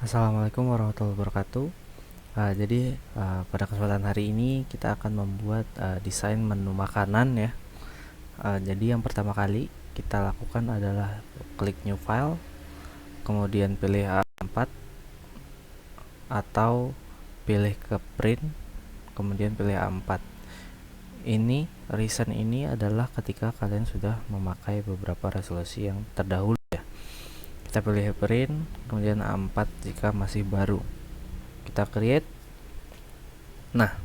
Assalamualaikum warahmatullahi wabarakatuh. Pada kesempatan hari ini kita akan membuat desain menu makanan ya. Jadi yang pertama kali kita lakukan adalah klik new file, kemudian pilih A4 atau pilih ke print, kemudian pilih A4. Reason ini adalah ketika kalian sudah memakai beberapa resolusi yang terdahulu ya. Kita pilih print, kemudian A4 jika masih baru. Kita create. Nah,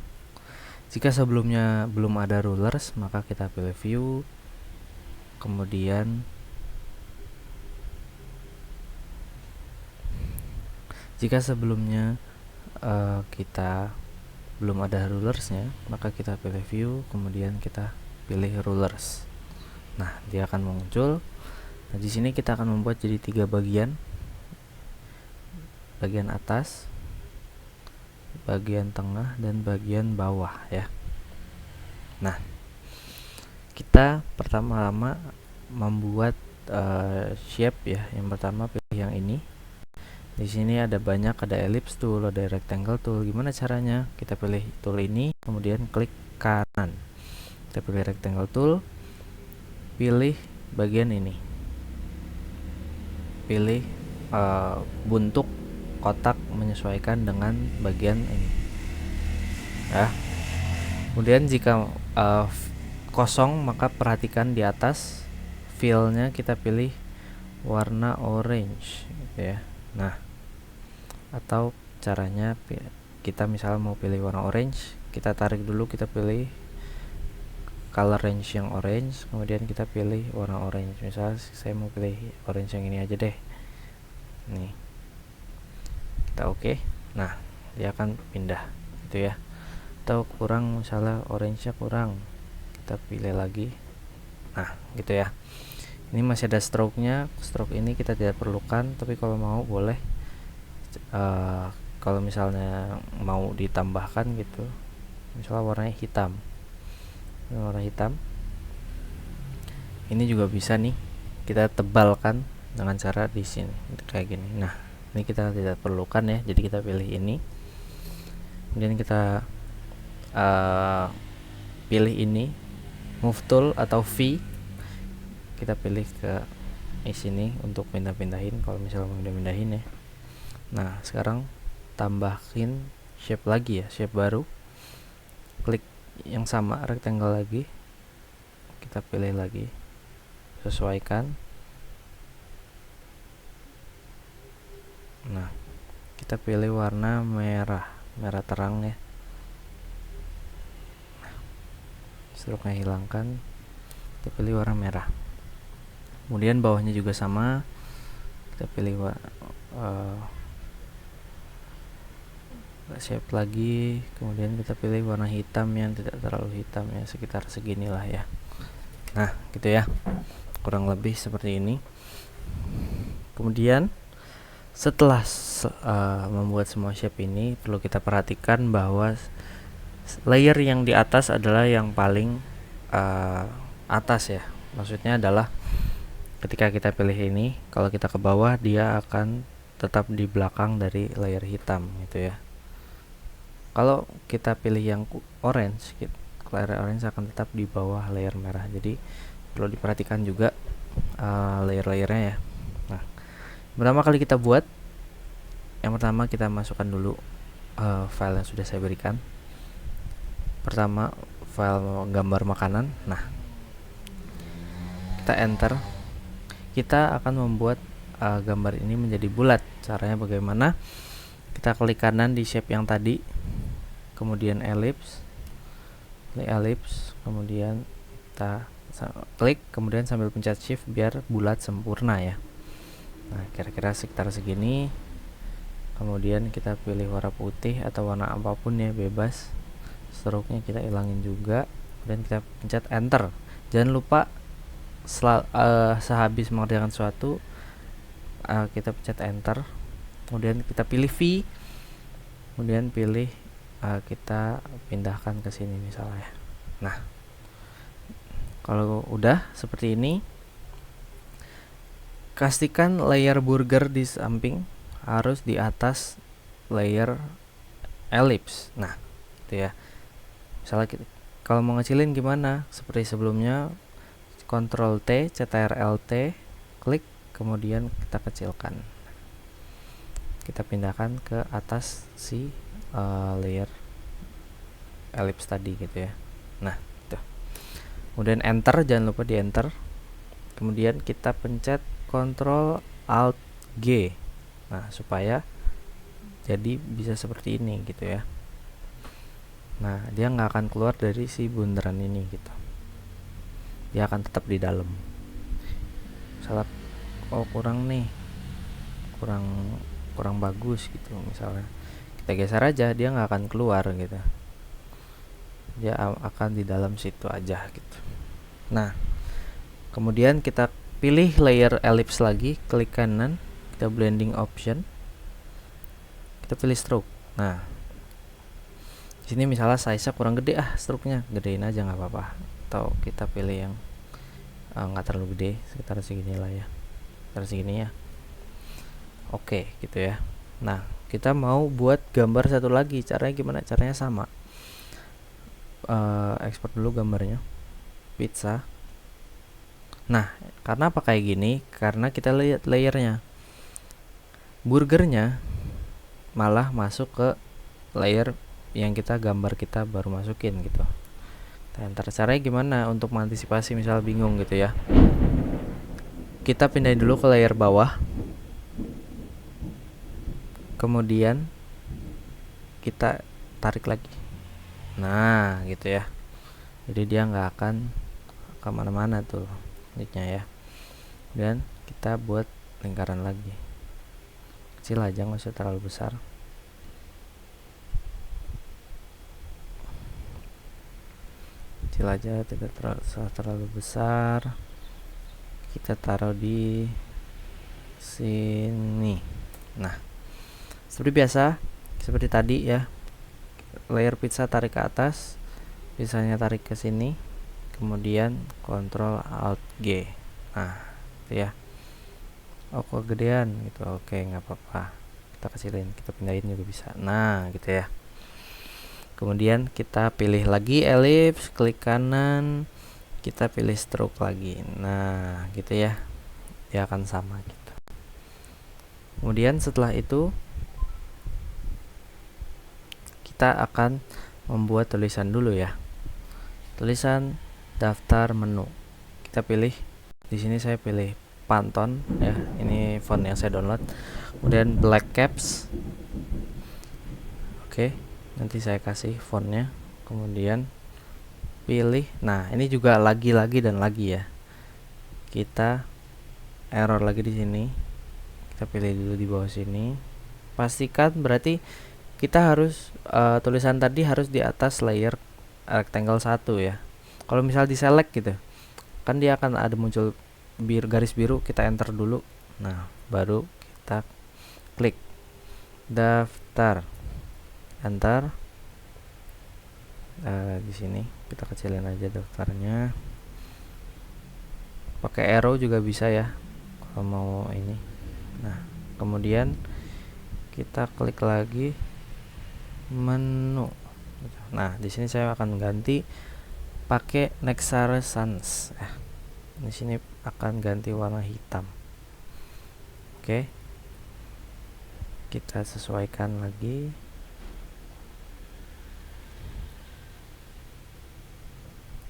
jika sebelumnya belum ada rulers, maka kita pilih view, kemudian jika sebelumnya kita belum ada rulersnya, maka kita pilih view, kemudian kita pilih rulers. Nah, dia akan muncul. Nah, di sini kita akan membuat jadi 3 bagian. Bagian atas, bagian tengah, dan bagian bawah ya. Nah, kita pertama-tama membuat shape ya. Yang pertama pilih yang ini. Di sini ada banyak, ada ellipse tool, ada rectangle tool. Gimana caranya? Kita pilih tool ini, kemudian klik kanan. Kita pilih rectangle tool, pilih bagian ini. Pilih bentuk kotak menyesuaikan dengan bagian ini. Ya. Kemudian jika kosong, maka perhatikan di atas fill-nya kita pilih warna orange gitu ya. Nah, atau caranya kita misalnya mau pilih warna orange, kita tarik dulu, kita pilih color range yang orange, kemudian kita pilih warna orange. Misalnya saya mau pilih orange yang ini aja deh. Nih, kita oke. Nah, dia akan pindah gitu ya. Atau kurang, misalnya orange nya kurang, kita pilih lagi. Nah, gitu ya. Ini masih ada stroke-nya. Stroke ini kita tidak perlukan, tapi kalau mau boleh. Kalau misalnya mau ditambahkan gitu, misalnya warnanya hitam, warna hitam ini juga bisa nih kita tebalkan dengan cara di sini kayak gini. Nah, ini kita tidak perlukan ya, jadi kita pilih ini, kemudian kita pilih ini move tool atau V, kita pilih ke sini untuk pindah-pindahin kalau misalnya mau pindah-pindahin ya. Nah, sekarang tambahin shape lagi ya, shape baru, klik yang sama rectangle lagi, kita pilih lagi, sesuaikan. Nah, kita pilih warna merah terang ya. Stroke nya hilangkan, kita pilih warna merah. Kemudian bawahnya juga sama, kita pilih shape lagi, kemudian kita pilih warna hitam yang tidak terlalu hitam ya, sekitar seginilah ya. Nah, gitu ya, kurang lebih seperti ini. Kemudian setelah membuat semua shape ini, perlu kita perhatikan bahwa layer yang di atas adalah yang paling atas ya. Maksudnya adalah ketika kita pilih ini, kalau kita ke bawah dia akan tetap di belakang dari layer hitam gitu ya. Kalau kita pilih yang orange, layer orange akan tetap di bawah layer merah. Jadi perlu diperhatikan juga layer-layernya ya. Nah, pertama kali kita buat, yang pertama kita masukkan dulu file yang sudah saya berikan. Pertama file gambar makanan. Nah, kita enter. Kita akan membuat gambar ini menjadi bulat. Caranya bagaimana? Kita klik kanan di shape yang tadi, kemudian ellipse, kemudian kita klik, kemudian sambil pencet shift biar bulat sempurna ya. Nah, kira-kira sekitar segini. Kemudian kita pilih warna putih atau warna apapun ya, bebas. Stroke-nya kita hilangin juga, dan kita pencet enter. Jangan lupa sehabis mengerjakan sesuatu kita pencet enter, kemudian kita pilih V, kemudian pilih kita pindahkan ke sini misalnya. Nah, kalau udah seperti ini, pastikan layer burger di samping harus di atas layer ellipse. Nah, gitu ya. Misalnya kalau mau ngecilin gimana? Seperti sebelumnya, Ctrl T, Ctrl T, klik, kemudian kita kecilkan. Kita pindahkan ke atas si layer ellipse tadi gitu ya. Nah, itu. Kemudian enter, jangan lupa di enter. Kemudian kita pencet Ctrl Alt G. Nah, supaya jadi bisa seperti ini gitu ya. Nah, dia nggak akan keluar dari si bundaran ini gitu. Dia akan tetap di dalam. Misalnya, oh kurang nih, kurang bagus gitu misalnya. Kita geser aja, dia nggak akan keluar gitu. Dia akan di dalam situ aja gitu. Nah, kemudian kita pilih layer ellipse lagi, klik kanan, kita blending option, kita pilih stroke. Nah, di sini misalnya size-nya kurang gede, stroke-nya gedein aja nggak apa-apa. Atau kita pilih yang nggak terlalu gede, sekitar segini lah ya, sekitar segini ya. Oke, gitu ya. Nah, kita mau buat gambar satu lagi. Caranya gimana? Caranya sama. Export dulu gambarnya, pizza. Nah, karena apa kayak gini? Karena kita lihat layernya, burgernya malah masuk ke layer yang kita baru masukin gitu. Ntar caranya gimana untuk mengantisipasi misal bingung gitu ya? Kita pindahin dulu ke layer bawah, kemudian kita tarik lagi. Nah, gitu ya. Jadi dia nggak akan kemana-mana tuh nicknya ya. Dan kita buat lingkaran lagi, kecil aja, nggak usah terlalu besar. Kecil aja, tidak terlalu besar. Kita taruh di sini. Nah, seperti biasa, seperti tadi ya, layer pizza tarik ke atas, pizzanya tarik ke sini, kemudian Ctrl Alt G. Nah, itu ya. Oh, kok gedean gitu. Oke, nggak apa-apa, kita kecilin, kita pindahin juga bisa. Nah, gitu ya. Kemudian kita pilih lagi ellipse, klik kanan, kita pilih stroke lagi. Nah, gitu ya. Dia akan sama gitu. Kemudian setelah itu kita akan membuat tulisan dulu ya. Tulisan daftar menu. Kita pilih, di sini saya pilih Pantone ya. Ini font yang saya download. Kemudian black caps. Oke. Nanti saya kasih fontnya, kemudian pilih. Nah, ini juga lagi dan lagi ya. Kita error lagi di sini. Kita pilih dulu di bawah sini. Pastikan berarti kita harus tulisan tadi harus di atas layer rectangle 1 ya. Kalau misal di select gitu, kan dia akan ada muncul garis biru, kita enter dulu. Nah, baru kita klik daftar. Enter. Di sini kita kecilin aja daftarnya. Pakai arrow juga bisa ya kalau mau ini. Nah, kemudian kita klik lagi menu. Nah, di sini saya akan ganti pakai Nexare Sans. Di sini akan ganti warna hitam. Oke. Kita sesuaikan lagi.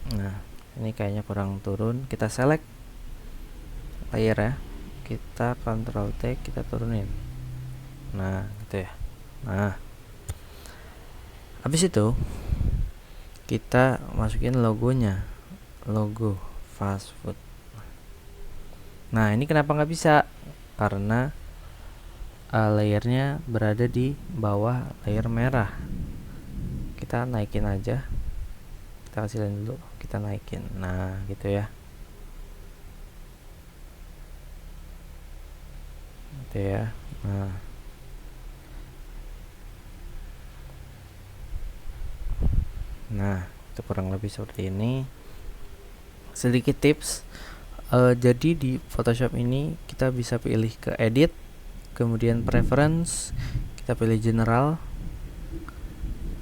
Nah, ini kayaknya kurang turun. Kita select layer ya. Kita Ctrl T, kita turunin. Nah, gitu ya. Nah, habis itu kita masukin logonya, logo fast food. Nah, ini kenapa nggak bisa? Karena layernya berada di bawah layer merah. Kita naikin aja. Kita kecilin dulu, kita naikin. Nah, gitu ya. Gitu ya. Nah, itu kurang lebih seperti ini. Sedikit tips. Jadi di Photoshop ini kita bisa pilih ke edit, kemudian preference, kita pilih general,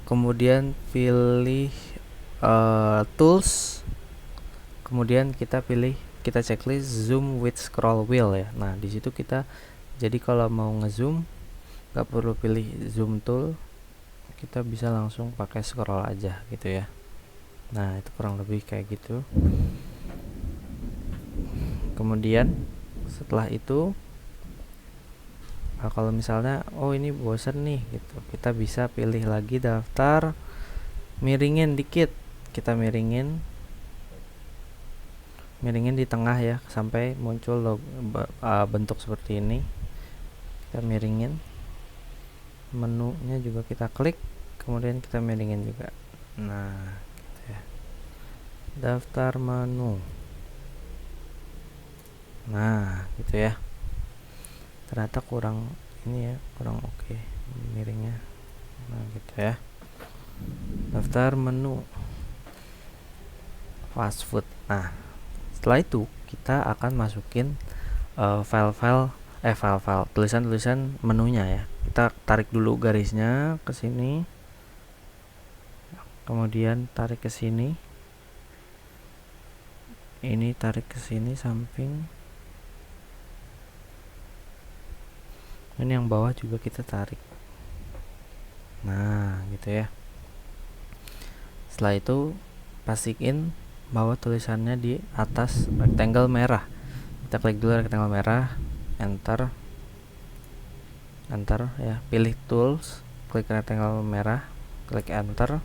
kemudian pilih tools, kemudian kita checklist zoom with scroll wheel ya. Nah di situ kita jadi kalau mau ngezoom nggak perlu pilih zoom tool, kita bisa langsung pakai scroll aja gitu ya. Nah itu kurang lebih kayak gitu. Kemudian setelah itu kalau misalnya ini bosan nih gitu, kita bisa pilih lagi daftar, miringin dikit, kita miringin di tengah ya sampai muncul bentuk seperti ini. Kita miringin, menunya juga kita klik, kemudian kita miringin juga. Nah gitu ya, daftar menu. Nah gitu ya, ternyata kurang ini ya, kurang oke miringnya. Nah gitu ya, daftar menu fast food. Nah setelah itu kita akan masukin file-file tulisan-tulisan menunya ya. Kita tarik dulu garisnya ke sini, kemudian tarik ke sini, ini tarik ke sini samping, ini yang bawah juga kita tarik. Nah gitu ya. Setelah itu pastiin bahwa tulisannya di atas rectangle merah. Kita klik dulu rectangle merah, enter ya, pilih tools, klik rectangle merah, klik enter,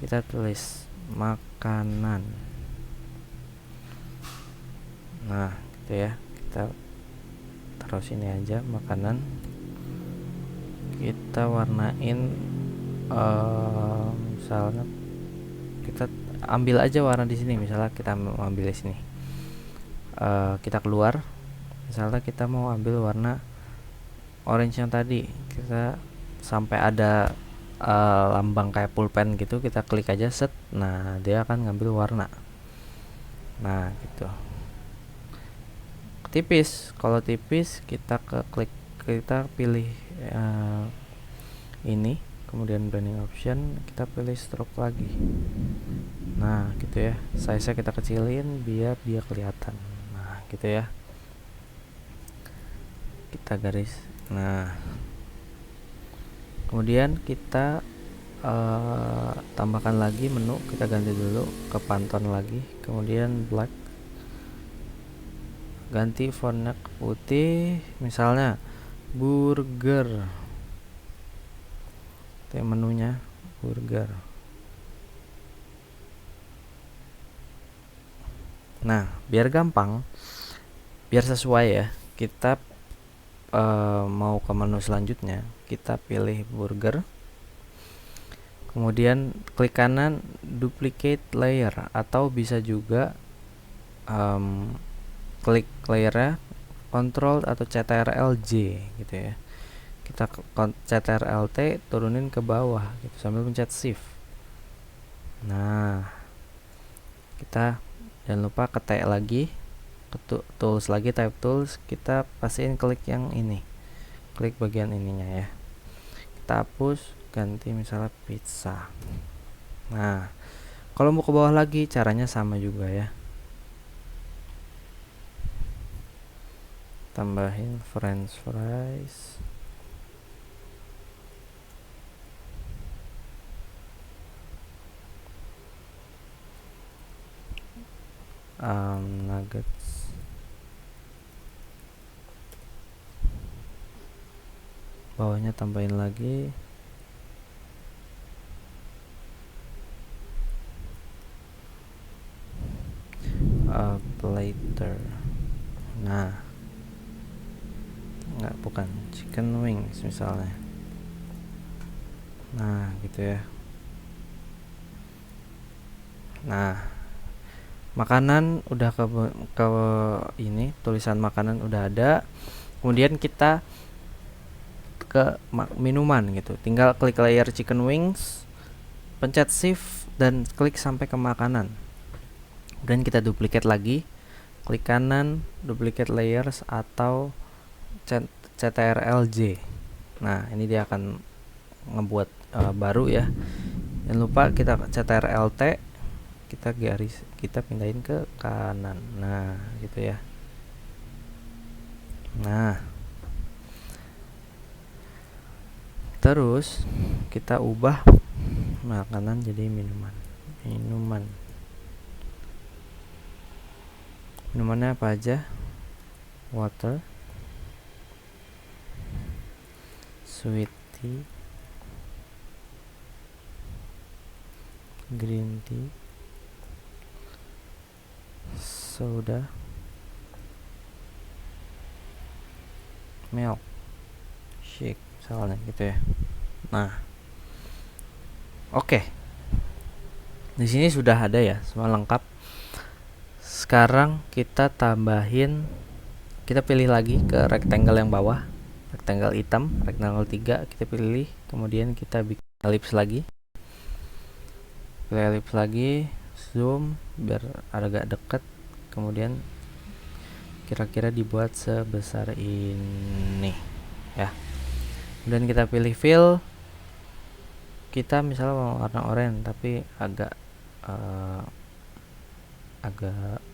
kita tulis makanan. Nah gitu ya, kita taruh sini aja makanan, kita warnain misalnya kita ambil aja warna di sini, misalnya kita mau ambil di sini, kita keluar, misalnya kita mau ambil warna orange yang tadi, kita sampai ada lambang kayak pulpen gitu, kita klik aja set. Nah dia akan ngambil warna. Nah gitu, tipis, kalau tipis kita kita pilih ini, kemudian blending option, kita pilih stroke lagi. Nah gitu ya, size nya kita kecilin biar dia kelihatan. Nah gitu ya, kita garis. Nah kemudian kita tambahkan lagi menu, kita ganti dulu ke Pantone lagi, kemudian black, ganti fontnya ke putih, misalnya burger, itu menunya burger. Nah biar gampang, biar sesuai ya, kita mau ke menu selanjutnya, kita pilih burger, kemudian klik kanan duplicate layer, atau bisa juga klik layernya Ctrl atau Ctrl J gitu ya, kita Ctrl T turunin ke bawah gitu sambil pencet shift. Nah kita jangan lupa ke T lagi, ke tools lagi, type tools, kita pastiin klik yang ini, klik bagian ininya ya, kita hapus, ganti misalnya pizza. Nah kalau mau ke bawah lagi caranya sama juga ya, tambahin french fries, nuggets, bawahnya tambahin lagi platter. Nah bukan chicken wings misalnya. Nah gitu ya. Nah makanan udah ke ini, tulisan makanan udah ada, kemudian kita ke minuman gitu, tinggal klik layer chicken wings, pencet shift dan klik sampai ke makanan, dan kita duplicate lagi, klik kanan duplicate layers atau CTRL-J. Nah, ini dia akan ngebuat baru ya. Jangan lupa kita CTRL-T, kita pindahin ke kanan. Nah, gitu ya. Nah, terus kita ubah makanan jadi minuman. Minumannya apa aja? Water, sweet tea, green tea, soda, milk, shake, misalnya gitu ya. Nah, oke. Di sini sudah ada ya, semua lengkap. Sekarang kita pilih lagi ke rectangle yang bawah, rectangle hitam, rectangle 3 kita pilih, kemudian kita bikin ellipse lagi. Pilih ellipse lagi, zoom biar agak dekat, kemudian kira-kira dibuat sebesar ini ya. Kemudian kita pilih fill, kita misalnya mau warna oranye tapi agak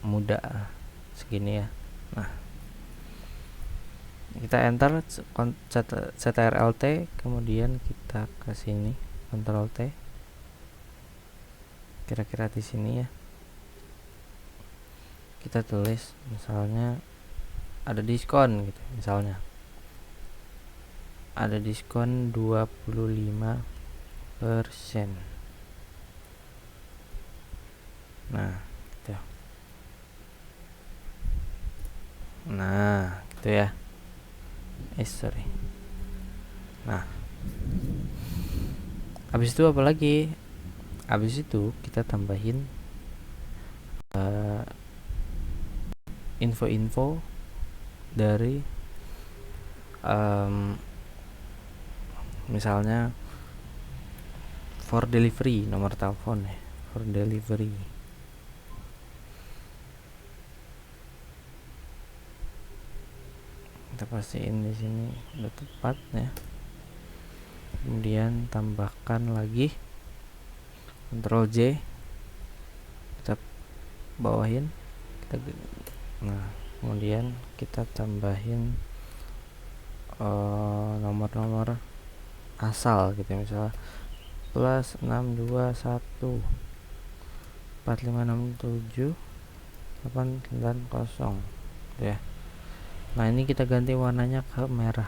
muda segini ya. Nah, kita enter CTRL-T, kemudian kita ke sini Ctrl T, kira-kira di sini ya. Kita tulis misalnya ada diskon gitu, misalnya ada diskon 25%. Nah, gitu. Nah, gitu ya. Sorry. Nah, habis itu apa lagi? Habis itu kita tambahin info-info dari misalnya for delivery, nomor telepon ya, for delivery. Kita pastiin di sini udah tepat ya. Kemudian tambahkan lagi, Ctrl J, kita bawahin, nah kemudian kita tambahin nomor-nomor asal gitu, misalnya plus 621 4567 890 ya. Nah, ini kita ganti warnanya ke merah,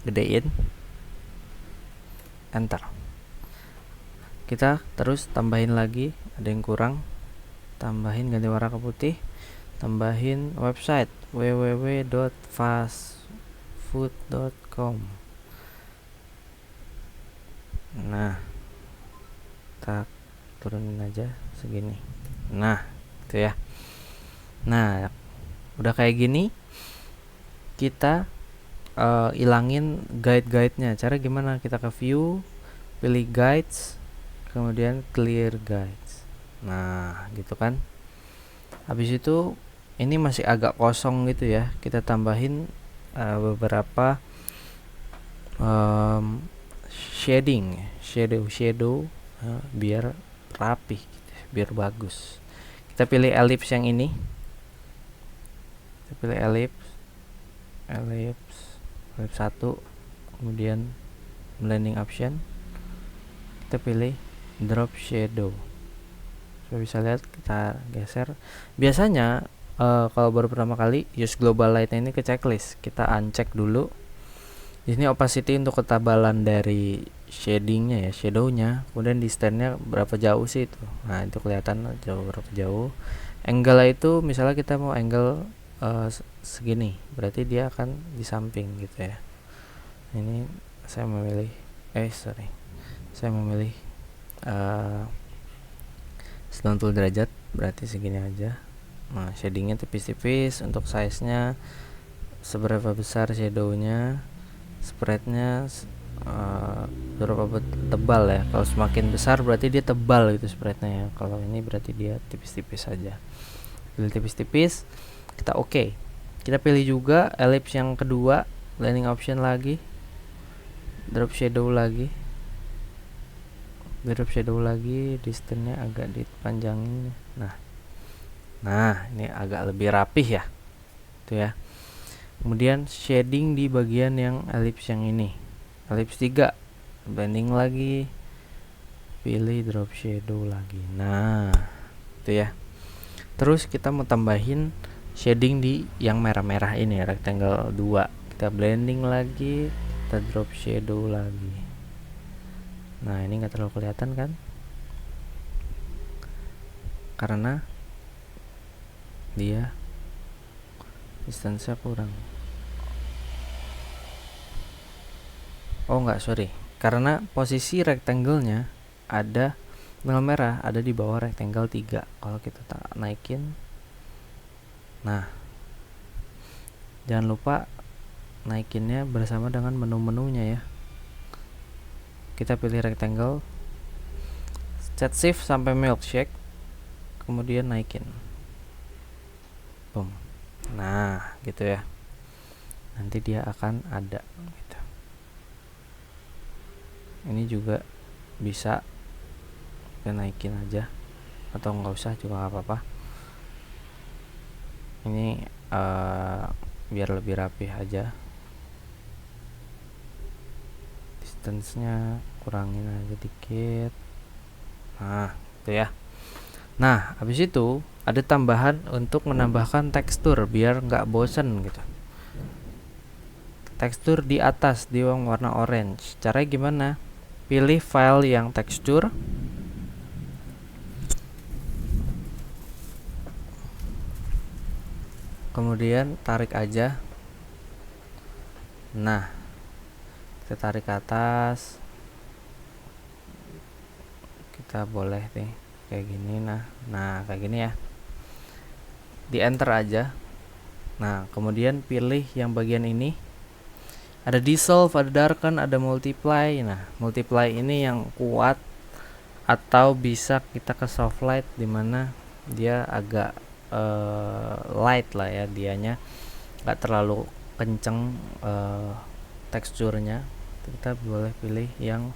gedein, enter. Kita terus tambahin lagi, ada yang kurang, tambahin, ganti warna ke putih, tambahin website www.fastfood.com. Nah, kita turunin aja segini. Nah, itu ya. Nah, udah kayak gini, kita ilangin guide-nya. Cara gimana? Kita ke view, pilih guides, kemudian clear guides. Nah, gitu kan. Habis itu ini masih agak kosong gitu ya, kita tambahin beberapa shadow biar rapih gitu, biar bagus. Kita pilih ellipse yang ini, kita pilih ellipse 1, kemudian blending option, kita pilih drop shadow. Supaya bisa lihat, kita geser. Biasanya kalau baru pertama kali use global light ini ke checklist, kita uncheck dulu. Di sini opacity untuk ketabalan dari shadingnya ya, shadownya. Kemudian distance-nya berapa jauh sih itu. Nah, itu kelihatan berapa jauh. Angle itu misalnya kita mau angle segini, berarti dia akan di samping gitu ya. Ini saya memilih 90 derajat, berarti segini aja. Nah, shadingnya tipis-tipis. Untuk size-nya seberapa besar shadownya, spreadnya berapa tebal ya. Kalau semakin besar berarti dia tebal gitu spreadnya ya. Kalau ini berarti dia tipis-tipis saja. Pilih tipis-tipis. kita oke. Kita pilih juga ellipse yang kedua, blending option lagi, drop shadow lagi, distance-nya agak dipanjangin. Nah ini agak lebih rapih ya, tuh ya. Kemudian shading di bagian yang ellipse yang ini, ellipse 3, blending lagi, pilih drop shadow lagi. Nah itu ya. Terus kita mau tambahin shading di yang merah-merah ini, rectangle 2, kita blending lagi, kita drop shadow lagi. Nah ini nggak terlalu kelihatan kan, karena dia distance-nya kurang. Oh enggak, sorry, karena posisi rectangle-nya ada merah ada di bawah rectangle 3. Kalau kita tak naikin, nah jangan lupa naikinnya bersama dengan menu-menunya ya. Kita pilih rectangle, set shift sampai milkshake, kemudian naikin, boom. Nah gitu ya, nanti dia akan ada gitu. Ini juga bisa kita naikin aja, atau nggak usah juga nggak apa-apa. Ini biar lebih rapih aja, distance-nya kurangin aja dikit. Nah itu ya. Nah habis itu ada tambahan untuk menambahkan tekstur biar nggak bosen gitu. Tekstur di atas di warna orange. Caranya gimana? Pilih file yang tekstur, kemudian tarik aja. Nah kita tarik ke atas, kita boleh nih kayak gini. Nah kayak gini ya, di enter aja. Nah kemudian pilih yang bagian ini, ada dissolve, ada darken, ada multiply. Nah multiply ini yang kuat, atau bisa kita ke soft light, dimana dia agak light lah ya, dianya nggak terlalu kenceng teksturnya. Kita boleh pilih yang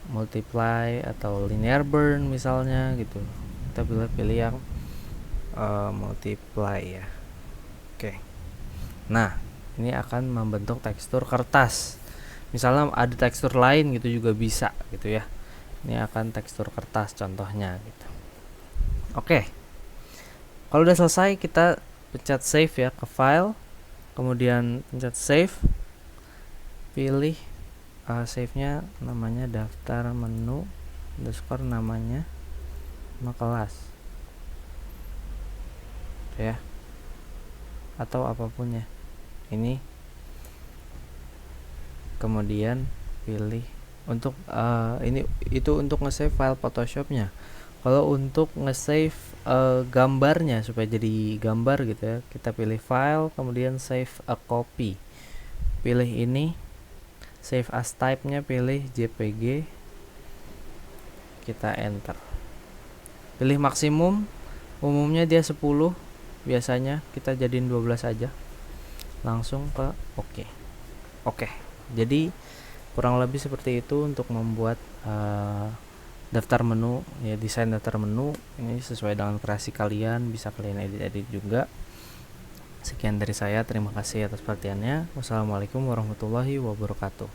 multiply atau linear burn misalnya gitu. Kita pilih yang multiply ya. Oke. Nah ini akan membentuk tekstur kertas. Misalnya ada tekstur lain gitu juga bisa gitu ya. Ini akan tekstur kertas contohnya gitu. Oke. Kalau udah selesai, kita pencet save ya, ke file, kemudian pencet save, pilih save-nya namanya daftar menu underscore namanya kelas ya, atau apapun ya ini. Kemudian pilih untuk itu untuk nge-save file Photoshopnya. Kalau untuk nge-save gambarnya supaya jadi gambar gitu ya, kita pilih file, kemudian save a copy, pilih ini, save as type-nya pilih JPG, kita enter, pilih maksimum, umumnya dia 10, biasanya kita jadiin 12 aja, langsung ke oke. Jadi kurang lebih seperti itu untuk membuat daftar menu ya, desain daftar menu. Ini sesuai dengan kreasi kalian, bisa kalian edit juga. Sekian dari saya, terima kasih atas perhatiannya. Wassalamualaikum warahmatullahi wabarakatuh.